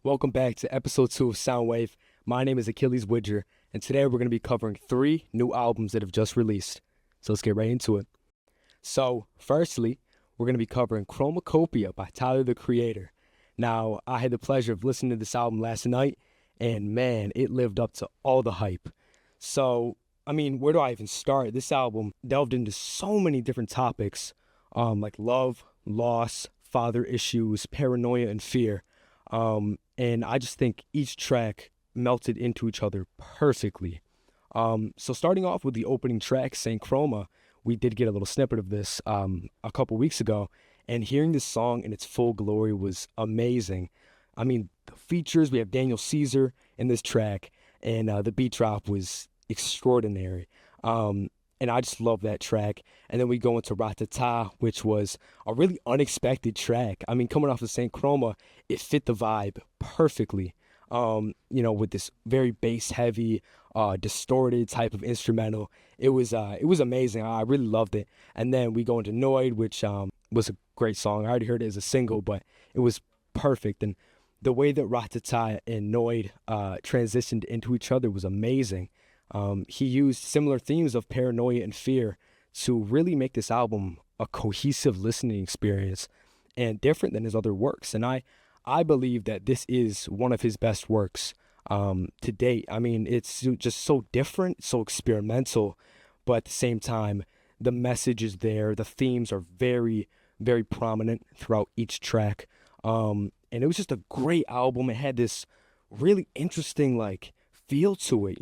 Welcome back to episode 2 of Soundwave. My name is Achilles Widger, and today we're going to be covering 3 new albums that have just released. So let's get right into it. So, firstly, we're going to be covering Chromakopia by Tyler, the Creator. Now, I had the pleasure of listening to this album last night, and man, it lived up to all the hype. So, where do I even start? This album delved into so many different topics, like love, loss, father issues, paranoia, and fear. And I just think each track melted into each other perfectly. So starting off with the opening track, Saint Chroma, we did get a little snippet of this a couple weeks ago, and hearing this song in its full glory was amazing. The features, we have Daniel Caesar in this track, and the beat drop was extraordinary. And I just love that track. And then we go into Ratata, which was a really unexpected track. Coming off of Saint Chroma, it fit the vibe perfectly. With this very bass heavy, distorted type of instrumental. It was amazing. I really loved it. And then we go into Noid, which was a great song. I already heard it as a single, but it was perfect. And the way that Ratata and Noid transitioned into each other was amazing. He used similar themes of paranoia and fear to really make this album a cohesive listening experience and different than his other works. And I believe that this is one of his best works to date. It's just so different, so experimental, but at the same time, the message is there. The themes are very, very prominent throughout each track. And it was just a great album. It had this really interesting, feel to it,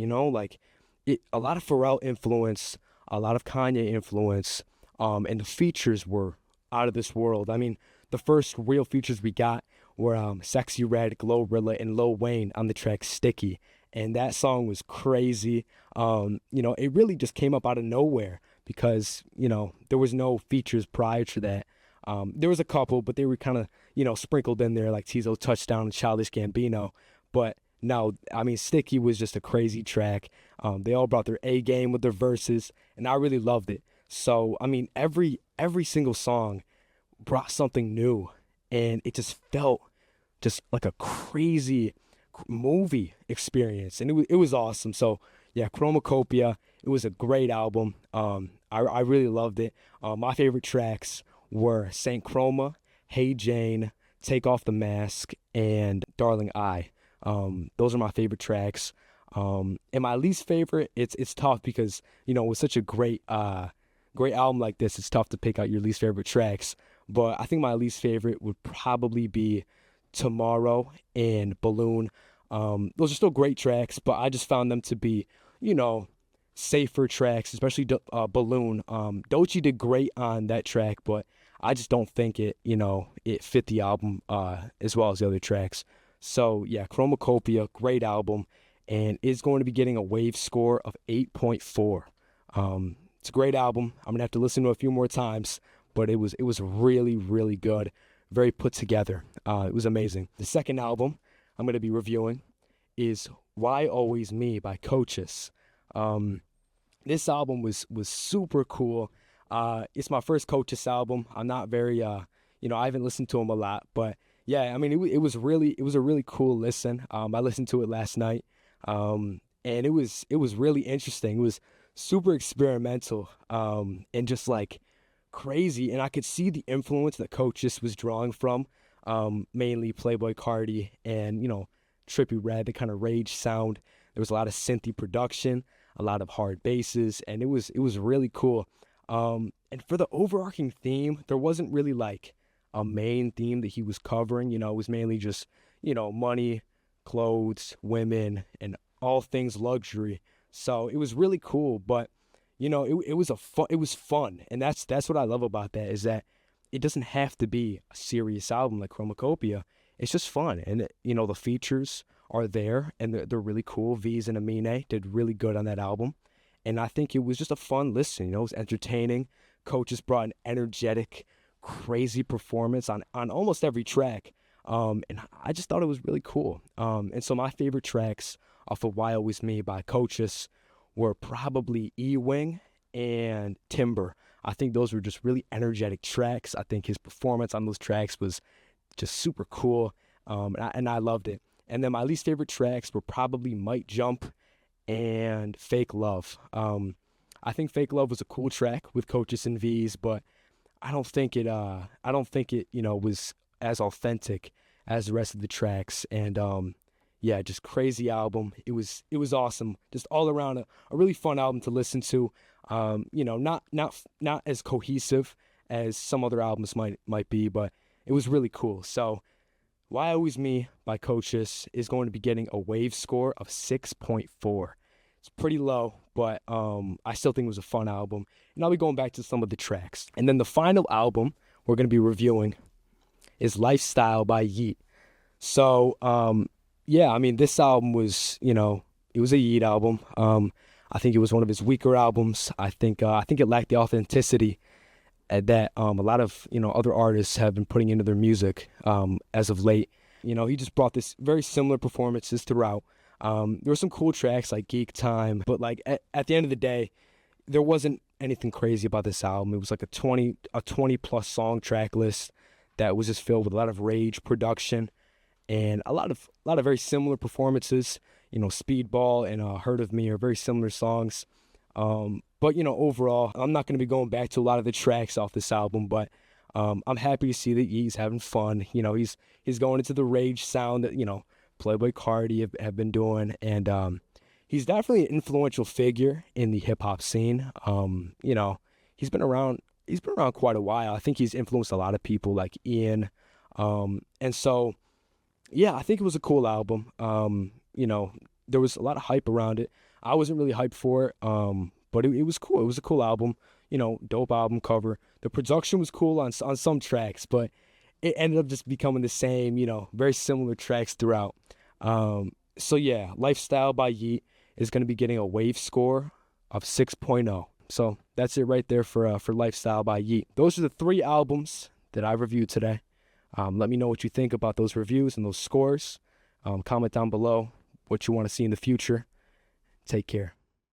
a lot of Pharrell influence, a lot of Kanye influence, and the features were out of this world. The first real features we got were Sexy Red, Glorilla, and Lil Wayne on the track Sticky, and that song was crazy. It really just came up out of nowhere because, there was no features prior to that. There was a couple, but they were kind of, sprinkled in there like Tizo Touchdown and Childish Gambino, but no, Sticky was just a crazy track. They all brought their A game with their verses, and I really loved it. So, every single song brought something new, and it just felt just like a crazy movie experience, and it was awesome. So, yeah, Chromakopia, it was a great album. I really loved it. My favorite tracks were Saint Chroma, Hey Jane, Take Off the Mask, and Darling I. Those are my favorite tracks. And my least favorite, it's tough because, with such a great album like this, it's tough to pick out your least favorite tracks. But I think my least favorite would probably be Tomorrow and Balloon. Those are still great tracks, but I just found them to be, safer tracks, especially Balloon. Doechii did great on that track, but I just don't think it fit the album as well as the other tracks. So, yeah, Chromakopia, great album, and is going to be getting a Wave score of 8.4. It's a great album. I'm going to have to listen to it a few more times, but it was really, really good, very put together. It was amazing. The second album I'm going to be reviewing is Why Always Me by Coaches. This album was super cool. It's my first Coaches album. I'm not very, I haven't listened to him a lot, but yeah, it was a really cool listen. I listened to it last night, and it was really interesting. It was super experimental, and just crazy. And I could see the influence that Coaches was drawing from, mainly Playboi Carti and Trippie Redd, the kind of rage sound. There was a lot of synthy production, a lot of hard basses, and it was really cool. And for the overarching theme, there wasn't really a main theme that he was covering. It was mainly just, money, clothes, women, and all things luxury. So it was really cool, but, it was fun. And that's what I love about that, is that it doesn't have to be a serious album like Chromakopia. It's just fun. And, the features are there, and they're really cool. V's and Amine did really good on that album. And I think it was just a fun listen. It was entertaining. Coaches brought an energetic, crazy performance on almost every track, and I just thought it was really cool. And so my favorite tracks off of Why Always Me by Coaches were probably E-Wing and Timber. I think those were just really energetic tracks. I think his performance on those tracks was just super cool, and I loved it. And then my least favorite tracks were probably Might Jump and Fake Love. I think Fake Love was a cool track with Coaches and V's, but I don't think it was as authentic as the rest of the tracks. And yeah, just crazy album. It was awesome. Just all around a really fun album to listen to. Not as cohesive as some other albums might be, but it was really cool. So Why Always Me by Coaches is going to be getting a Wave score of 6.4. It's pretty low, but I still think it was a fun album. And I'll be going back to some of the tracks. And then the final album we're going to be reviewing is Lifestyle by Yeat. So, yeah, I mean, this album was, it was a Yeat album. I think it was one of his weaker albums. I think it lacked the authenticity that a lot of, other artists have been putting into their music as of late. He just brought this very similar performances throughout. There were some cool tracks like Geek Time, but like at the end of the day, there wasn't anything crazy about this album. It was like a 20 plus song track list that was just filled with a lot of rage production and a lot of very similar performances. Speedball and Hurt of Me are very similar songs. But overall, I'm not going to be going back to a lot of the tracks off this album, but I'm happy to see that he's having fun. He's going into the rage sound that Playboy Cardi have been doing, and he's definitely an influential figure in the hip hop scene. He's been around quite a while. I think he's influenced a lot of people like Ian. And so yeah, I think it was a cool album. There was a lot of hype around it. I wasn't really hyped for it. But it was cool. It was a cool album. Dope album cover. The production was cool on some tracks, but it ended up just becoming the same, very similar tracks throughout. So yeah, Lifestyle by Yeat is going to be getting a Wave score of 6.0. So that's it right there for Lifestyle by Yeat. Those are the 3 albums that I reviewed today. Let me know what you think about those reviews and those scores. Comment down below what you want to see in the future. Take care.